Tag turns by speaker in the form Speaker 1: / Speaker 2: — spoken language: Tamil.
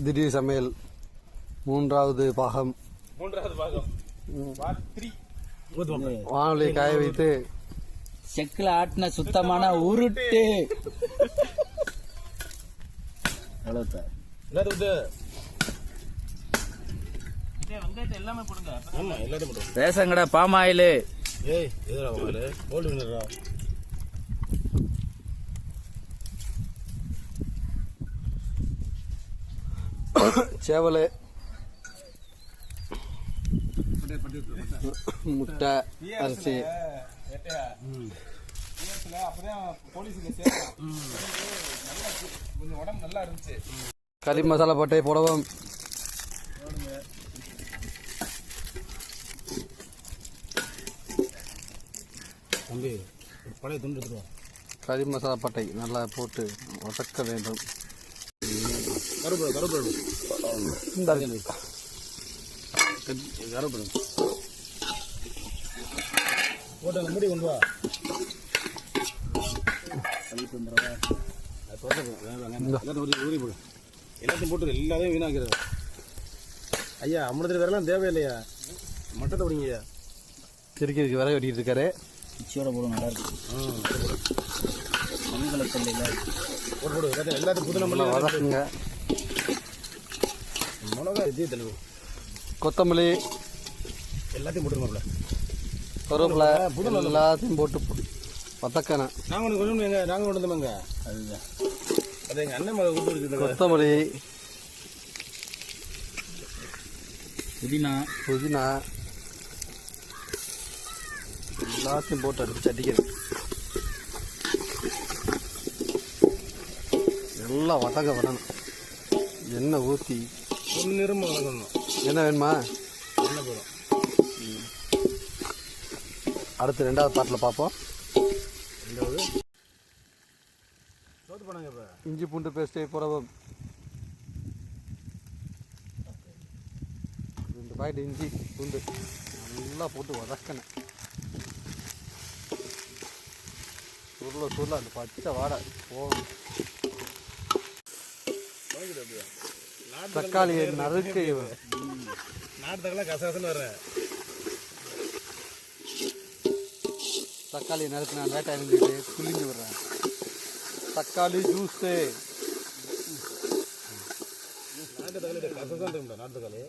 Speaker 1: திடீர் சமையல் மூன்றாவது பாகம். வானொலி காய வைத்து
Speaker 2: செக்கில் ஆட்டின சுத்தமான உருட்டு. ரேஷன் கடை பாம் ஆயில்.
Speaker 1: சேவல், முட்டை, அரிசி. கறி மசாலா பட்டை புடவம். கறி மசாலா பட்டை நல்லா போட்டு வதக்க வேண்டும்.
Speaker 3: முடி கொண்டு வா. எல்லாத்தையும் போட்டு எல்லாத்தையும் வீணாக்கிறது. ஐயா அமிர்தத்தில் வேறெல்லாம் தேவையில்லையா? மட்டத்தை பிடிங்கய்யா.
Speaker 1: திருக்கிறதுக்கு வர வெட்டிட்டு இருக்காரு.
Speaker 2: மிக்சியோட போடும், நல்லா இருக்கு.
Speaker 3: போட்டு எல்லாத்தையும் புது நம்ம
Speaker 1: வதக்குங்க.
Speaker 3: மிளகா இதே தெளிவு.
Speaker 1: கொத்தமல்லி
Speaker 3: எல்லாத்தையும் போட்டுருமாப்ல.
Speaker 1: கருவேப்பிலை எல்லாத்தையும் போட்டு வதக்கணும்.
Speaker 3: நாங்கள் கொஞ்சம் நாங்கள் கொண்டு வந்தோமாங்க. அதுதான் அது எங்கள் அண்ணன் மலை ஊட்டு இருக்குது.
Speaker 1: கொத்தமல்லி,
Speaker 2: புதினா
Speaker 1: எல்லாத்தையும் போட்டு அடிச்சு அடிக்கணும். எல்லாம் வதங்க வரணும். எண்ணெய் ஊற்றி
Speaker 3: பொன்னிறமாக வதங்கணும்.
Speaker 1: என்ன வேணுமா?
Speaker 3: எண்ணெய் போதும்.
Speaker 1: அடுத்து ரெண்டாவது பாட்டில் பார்ப்போம்.
Speaker 3: ரெண்டாவது சோத்து போனாங்க. இப்போ
Speaker 1: இஞ்சி பூண்டு பேஸ்ட்டு புடவம் 2 பாக்கெட் இஞ்சி பூண்டு நல்லா போட்டு வதக்கணும். சுருள அந்த பச்சை வாடை போகணும். தக்காளியை நறுக்க
Speaker 3: நாட்டுக்கெல்லாம் கசகசன்னு வர்றேன்.
Speaker 1: தக்காளி நறுக்கு நான் லேட்டாக இருந்துட்டு புளிஞ்சு விடுறேன். தக்காளி ஜூஸு.
Speaker 3: நாட்டு தக்காளி கசகசன்னு இருக்குங்களா? நாட்டு தக்காளி